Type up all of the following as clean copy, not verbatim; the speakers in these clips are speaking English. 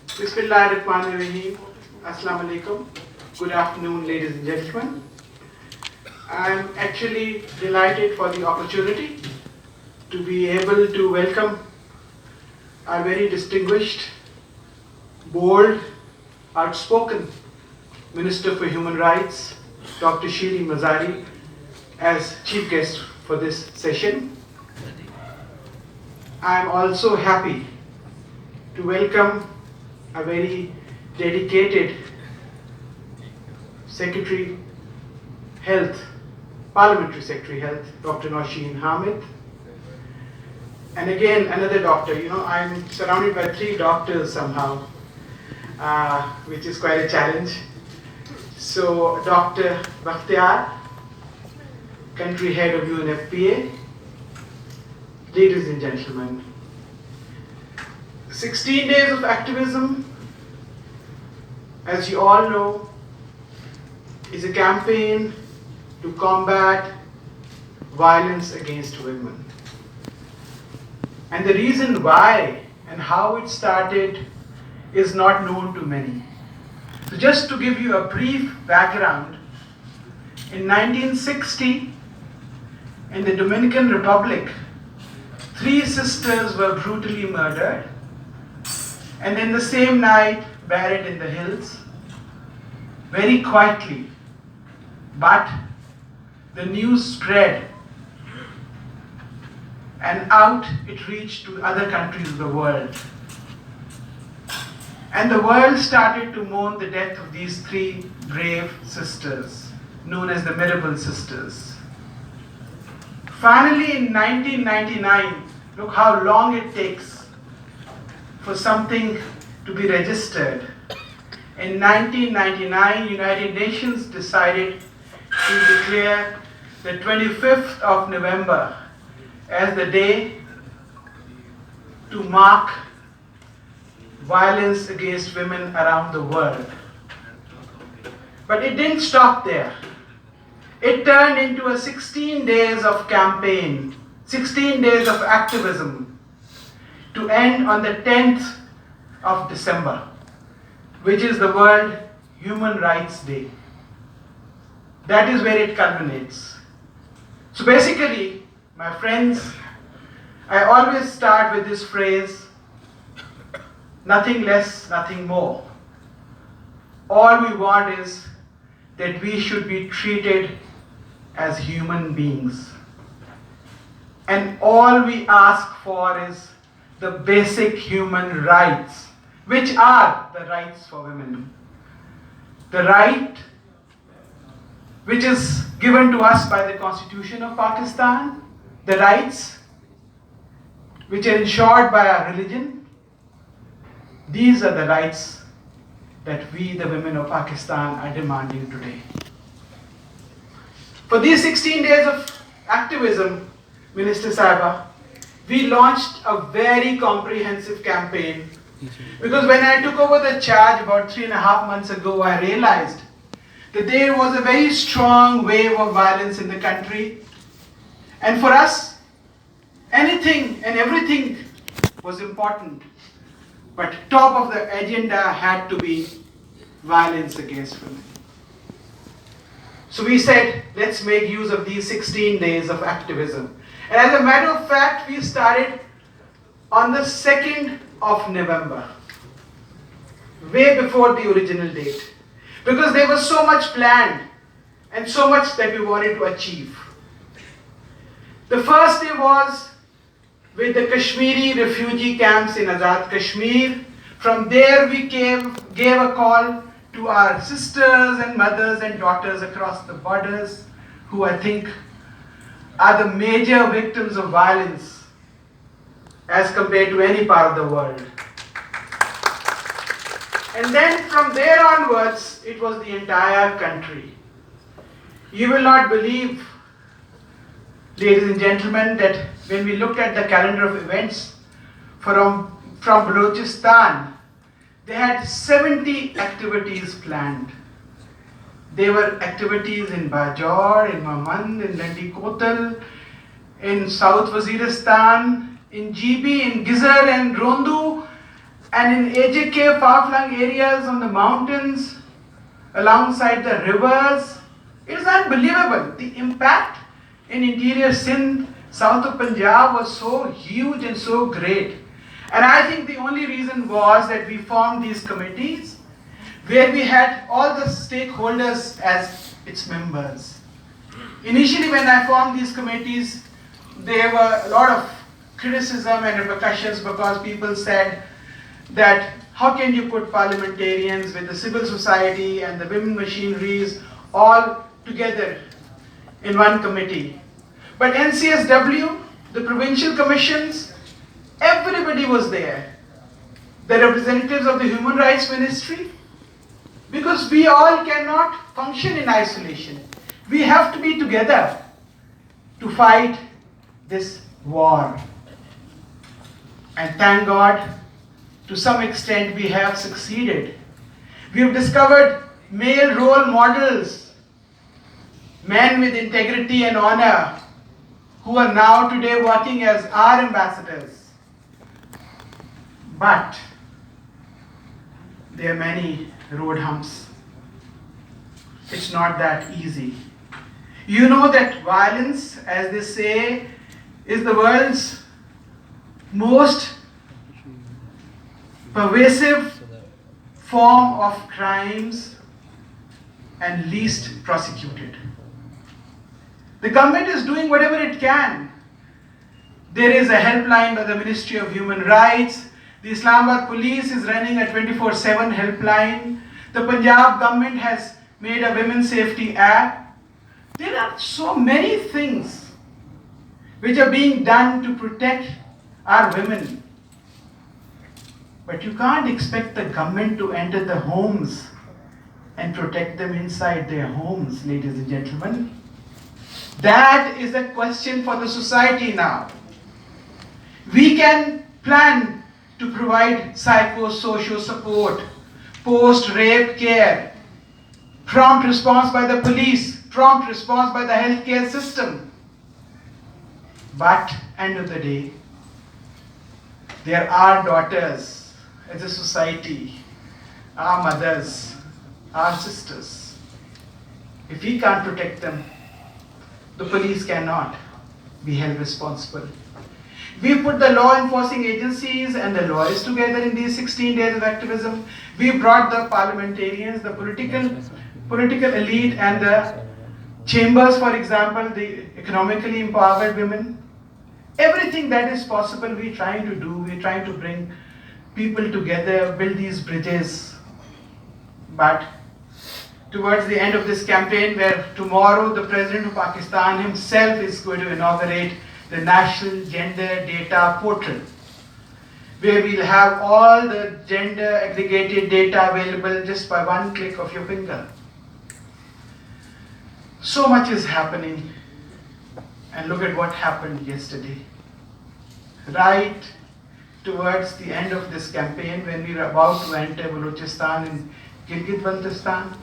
Bismillahirrahmanirrahim. Assalamu alaikum. Good afternoon, ladies and gentlemen. I'm actually delighted for the opportunity to be able to welcome our very distinguished, bold, outspoken Minister for Human Rights, Dr. Shiri Mazari, as chief guest for this session. I'm also happy to welcome a very dedicated Secretary Health, Parliamentary Secretary Health, Dr. Nausheen Hamid. And again, another doctor. I'm surrounded by 3 doctors somehow, which is quite a challenge. So, Dr. Bakhtar, Country Head of UNFPA. Ladies and gentlemen, 16 days of activism, as you all know, is a campaign to combat violence against women. And the reason why and how it started is not known to many. So just to give you a brief background, in 1960, in the Dominican Republic, 3 sisters were brutally murdered, and then the same night buried in the hills, very quietly. But the news spread, and out it reached to other countries of the world. And the world started to mourn the death of these 3 brave sisters, known as the Mirabal sisters. Finally, in 1999, look how long it takes for something to be registered. In 1999, United Nations decided to declare the 25th of November as the day to mark violence against women around the world. But it didn't stop there. It turned into a 16 days of campaign, 16 days of activism, to end on the 10th of December, which is the World Human Rights Day. That is where it culminates. So basically, my friends, I always start with this phrase, nothing less, nothing more. All we want is that we should be treated as human beings. And all we ask for is the basic human rights, which are the rights for women. The right which is given to us by the Constitution of Pakistan, the rights which are ensured by our religion. These are the rights that we, the women of Pakistan, are demanding today. For these 16 days of activism, Minister Sahiba, we launched a very comprehensive campaign, because when I took over the charge about 3.5 months ago, I realized that there was a very strong wave of violence in the country. And for us, anything and everything was important. But top of the agenda had to be violence against women. So we said, let's make use of these 16 days of activism. And as a matter of fact, we started on the 2nd of November, way before the original date, because there was so much planned and so much that we wanted to achieve. The first day was with the Kashmiri refugee camps in Azad Kashmir. From there we gave a call to our sisters and mothers and daughters across the borders, who I think are the major victims of violence as compared to any part of the world. And then from there onwards, it was the entire country. You will not believe, ladies and gentlemen, that when we looked at the calendar of events from Balochistan, they had 70 activities planned. There were activities in Bajor, in Mamand, in Landi Kotal, in South Waziristan, in GB, in Gizar and Rondu, and in AJK, far-flung areas on the mountains, alongside the rivers. It is unbelievable. The impact in interior Sindh, south of Punjab was so huge and so great. And I think the only reason was that we formed these committees where we had all the stakeholders as its members. Initially when I formed these committees, there were a lot of criticism and repercussions because people said that how can you put parliamentarians with the civil society and the women machineries all together in one committee. But NCSW, the provincial commissions, everybody was there. The representatives of the Human Rights Ministry, because we all cannot function in isolation. We have to be together to fight this war. And thank God, to some extent we have succeeded. We have discovered male role models, men with integrity and honor, who are now today working as our ambassadors. But there are many road humps. It's not that easy. You know that violence, as they say, is the world's most pervasive form of crimes and least prosecuted. The government is doing whatever it can. There is a helpline by the Ministry of Human Rights. The Islamabad police is running a 24/7 helpline. The Punjab government has made a Women's Safety Act. There are so many things which are being done to protect our women. But you can't expect the government to enter the homes and protect them inside their homes, ladies and gentlemen. That is a question for the society now. We can plan to provide psychosocial support, post-rape care, prompt response by the police, prompt response by the healthcare system. But, end of the day, there are daughters as a society, our mothers, our sisters. If we can't protect them, the police cannot be held responsible. We put the law enforcing agencies and the lawyers together in these 16 days of activism. We brought the parliamentarians, the political elite and the chambers, for example, the economically empowered women. Everything that is possible we're trying to do. We're trying to bring people together, build these bridges. But towards the end of this campaign, where tomorrow the President of Pakistan himself is going to inaugurate the National Gender Data Portal, where we'll have all the gender aggregated data available just by one click of your finger. So much is happening, and look at what happened yesterday. Right towards the end of this campaign, when we were about to enter Balochistan and Gilgit-Baltistan,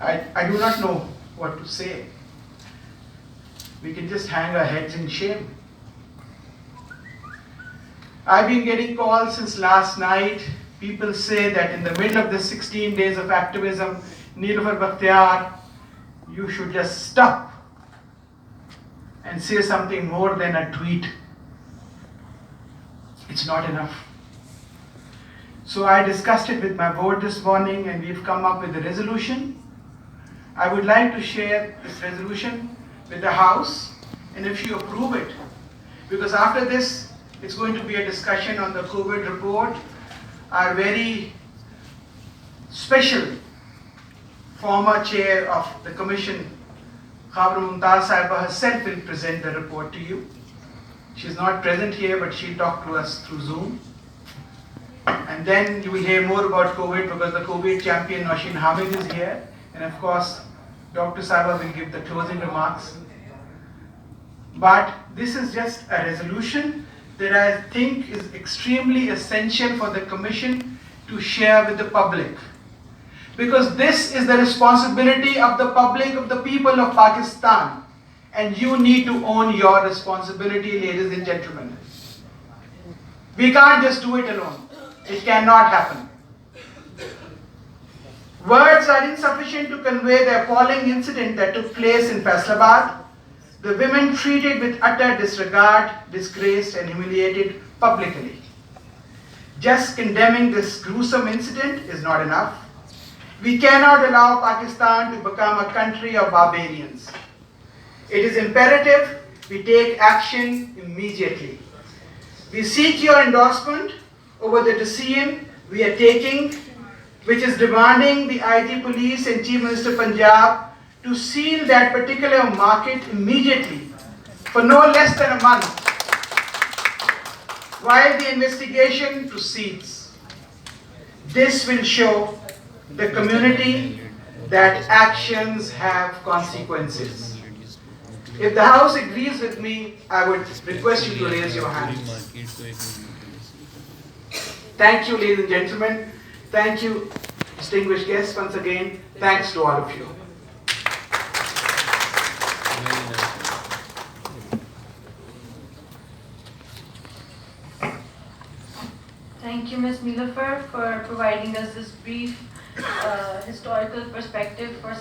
I do not know what to say. We can just hang our heads in shame. I've been getting calls since last night. People say that in the middle of the 16 days of activism, Nilofar Bakhtar, you should just stop and say something more than a tweet. It's not enough. So I discussed it with my board this morning and we've come up with a resolution. I would like to share this resolution with the House, and if you approve it, because after this it's going to be a discussion on the COVID report. Our very special former chair of the commission, Khabra Mumtaz Sahiba herself, will present the report to you. She's not present here, but she'll talk to us through Zoom. And then you will hear more about COVID because the COVID champion Nausheen Hamid is here. And of course, Dr. Sahiba will give the closing remarks. But this is just a resolution that I think is extremely essential for the Commission to share with the public. Because this is the responsibility of the public, of the people of Pakistan. and you need to own your responsibility, ladies and gentlemen. We can't just do it alone. It cannot happen. Words are insufficient to convey the appalling incident that took place in Faisalabad. The women treated with utter disregard, disgraced and humiliated publicly. Just condemning this gruesome incident is not enough. We cannot allow Pakistan to become a country of barbarians. It is imperative we take action immediately. We seek your endorsement over the decision we are taking, which is demanding the IG Police and Chief Minister Punjab to seal that particular market immediately for no less than a month while the investigation proceeds. This will show the community that actions have consequences. If the House agrees with me, I would request you to raise your hands. Thank you, ladies and gentlemen. Thank you, distinguished guests, once again. Thanks to all of you. Thank you, Ms. Nilofar, for providing us this brief historical perspective for